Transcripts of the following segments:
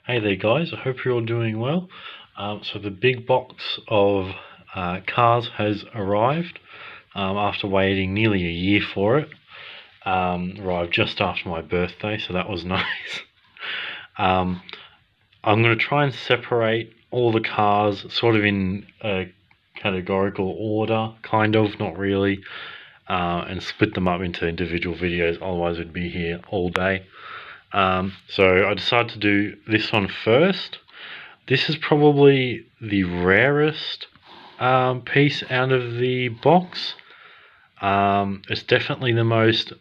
Hey there guys, I hope you're all doing well. So the big box of cars has arrived after waiting nearly a year for it. Arrived just after my birthday, so that was nice. I'm going to try and separate all the cars sort of in a categorical order, kind of, not really, and split them up into individual videos, otherwise we'd be here all day. So I decided to do this one first. This is probably the rarest piece out of the box. It's definitely the most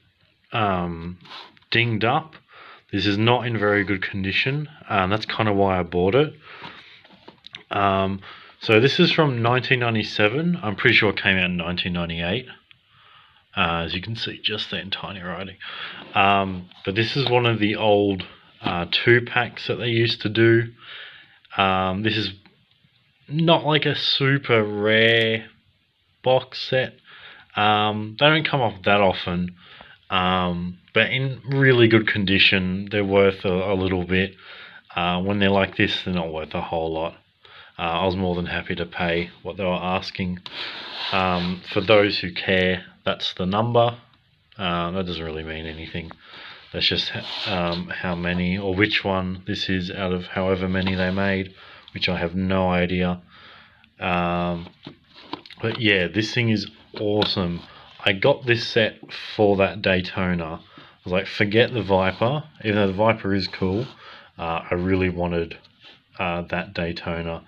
dinged up. This is not in very good condition. That's kind of why I bought it. So this is from 1997. I'm pretty sure it came out in 1998. As you can see, just there in tiny writing. But this is one of the old 2-packs that they used to do. This is not like a super rare box set. They don't come off that often, but in really good condition, they're worth a little bit. When they're like this, they're not worth a whole lot. I was more than happy to pay what they were asking. For those who care, that's the number. That doesn't really mean anything. That's just how many or which one this is out of however many they made, which I have no idea. But yeah, this thing is awesome. I got this set for that Daytona. I was like, forget the Viper, even though the Viper is cool. I really wanted that Daytona.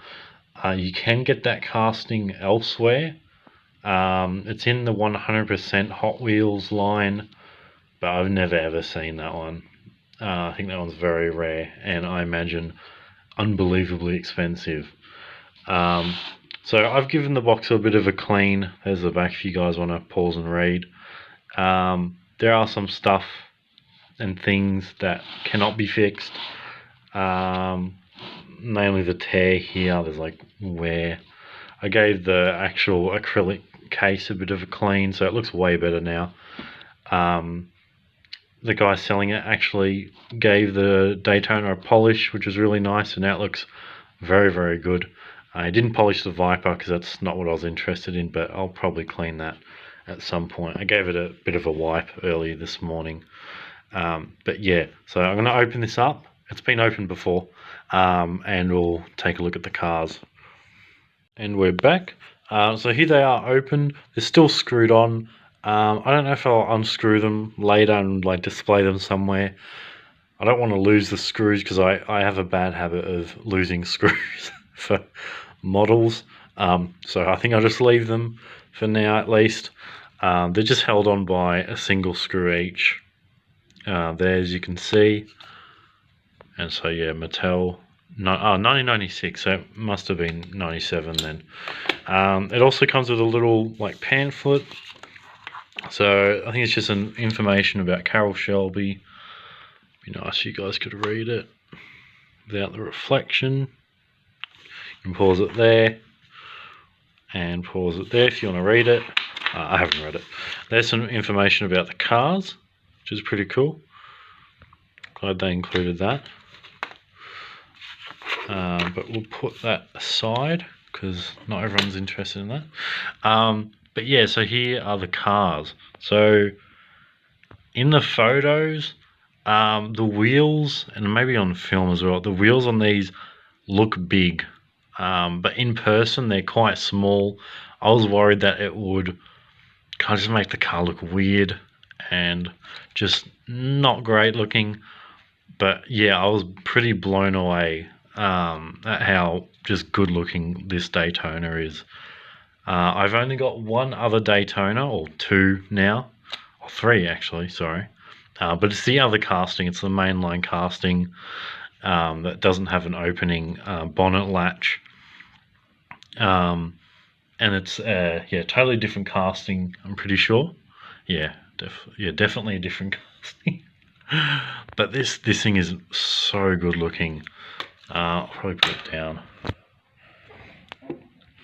You can get that casting elsewhere. It's in the 100% Hot Wheels line, but I've never ever seen that one. I think that one's very rare, and I imagine unbelievably expensive. So I've given the box a bit of a clean. There's the back if you guys want to pause and read. There are some stuff and things that cannot be fixed. Mainly the tear here. There's like wear. I gave the actual acrylic case a bit of a clean, so it looks way better now. The guy selling it actually gave the Daytona a polish, which was really nice, and now it looks very, very good. I didn't polish the Viper because that's not what I was interested in, but I'll probably clean that at some point. I gave it a bit of a wipe early this morning. But yeah, so I'm going to open this up. It's been opened before, and we'll take a look at the cars. And we're back. So here they are open. They're still screwed on. I don't know if I'll unscrew them later and like display them somewhere. I don't want to lose the screws because I have a bad habit of losing screws for models. So I think I'll just leave them for now at least. They're just held on by a single screw each. There, as you can see. And so yeah, Mattel. 1996, so it must have been 97 then. It also comes with a little like pamphlet. So I think it's just an information about Carroll Shelby. Be nice if you guys could read it without the reflection. You can pause it there and pause it there if you want to read it. I haven't read it. There's some information about the cars, which is pretty cool. Glad they included that. But we'll put that aside because not everyone's interested in that. But yeah, so here are the cars. So in the photos, the wheels, and maybe on film as well, the wheels on these look big, but in person they're quite small. I was worried that it would kind of just make the car look weird and just not great looking. But yeah, I was pretty blown away at how just good looking this Daytona is. I've only got one other Daytona, or two now, or three actually, sorry. But it's the other casting, it's the mainline casting that doesn't have an opening bonnet latch. And it's yeah, totally different casting, I'm pretty sure. Yeah, definitely a different casting. But this thing is so good looking. I'll probably put it down.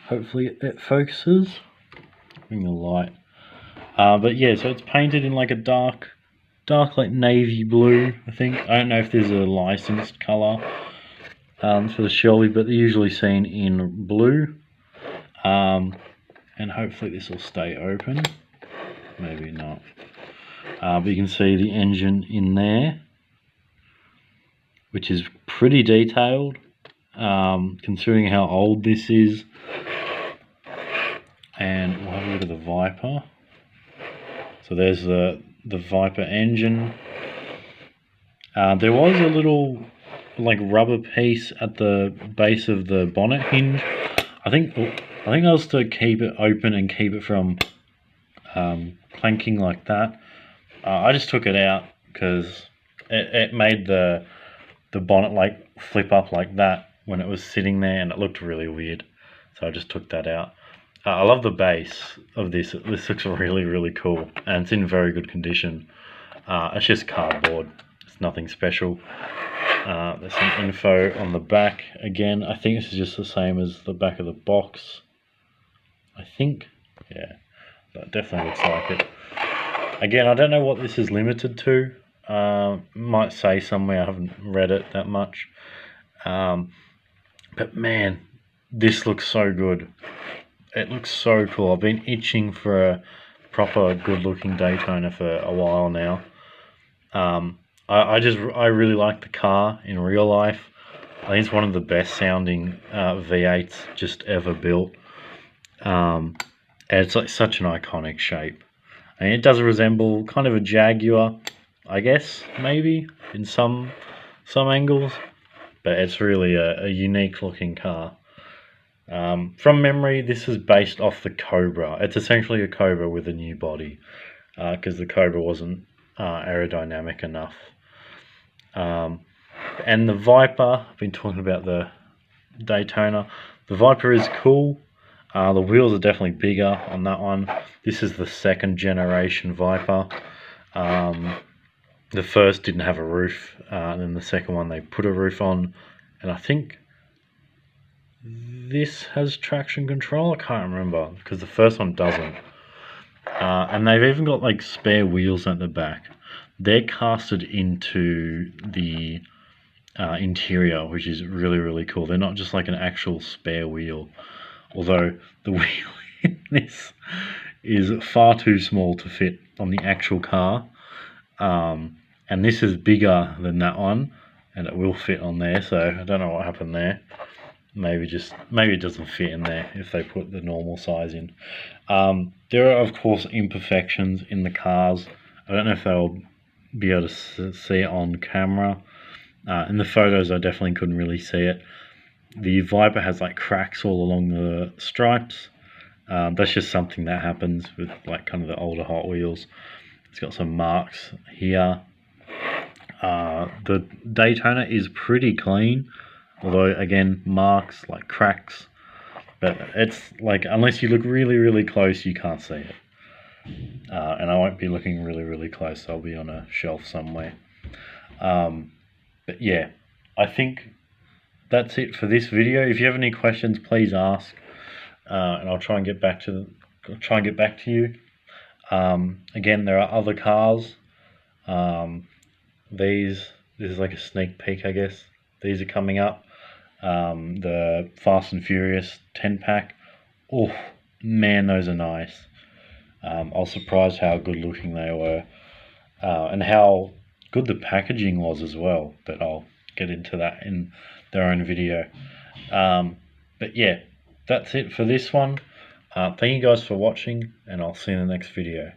Hopefully it focuses. Bring the light. But yeah, so it's painted in like a dark like navy blue, I think. I don't know if there's a licensed colour. for the Shelby, but they're usually seen in blue. And hopefully this will stay open. Maybe not. But you can see the engine in there, which is pretty detailed, considering how old this is. And we'll have a look at the Viper. So there's the Viper engine. There was a little like rubber piece at the base of the bonnet hinge. I think that was to keep it open and keep it from clanking like that. I just took it out because it made the bonnet like flip up like that when it was sitting there, and it looked really weird. So I just took that out. I love the base of this. This looks really, really cool, and it's in very good condition. It's just cardboard. It's nothing special. There's some info on the back. Again, I think this is just the same as the back of the box. I think, yeah, that definitely looks like it. Again, I don't know what this is limited to. Might say somewhere, I haven't read it that much. But man, this looks so good. It looks so cool. I've been itching for a proper good looking Daytona for a while now. I really like the car in real life. I think it's one of the best sounding V8s just ever built. And it's like such an iconic shape. I mean, it does resemble kind of a Jaguar, I guess, maybe in some angles, but it's really a unique looking car. From memory, this is based off the Cobra. It's essentially a Cobra with a new body, because the Cobra wasn't aerodynamic enough. And the Viper, I've been talking about the Daytona. The Viper is cool. The wheels are definitely bigger on that one. This is the second generation Viper. The first didn't have a roof, and then the second one they put a roof on, and I think this has traction control. I can't remember because the first one doesn't. And they've even got like spare wheels at the back. They're casted into the interior, which is really, really cool. They're not just like an actual spare wheel, although the wheel in this is far too small to fit on the actual car. And this is bigger than that one, and it will fit on there, so I don't know what happened there. Maybe it doesn't fit in there if they put the normal size in. There are of course imperfections in the cars. I don't know if they'll be able to see it on camera. In the photos I definitely couldn't really see it. The Viper has like cracks all along the stripes. That's just something that happens with like kind of the older Hot Wheels. It's got some marks here. The Daytona is pretty clean, although again marks like cracks, but it's like unless you look really, really close you can't see it. And I won't be looking really, really close. I'll be on a shelf somewhere. But yeah, I think that's it for this video. If you have any questions, please ask, and I'll try and get back to you. Again, there are other cars. This is like a sneak peek, I guess. These are coming up. The Fast and Furious 10-pack. Oh man, those are nice. I was surprised how good looking they were, and how good the packaging was as well, but I'll get into that in their own video. But yeah, that's it for this one. Thank you guys for watching, and I'll see you in the next video.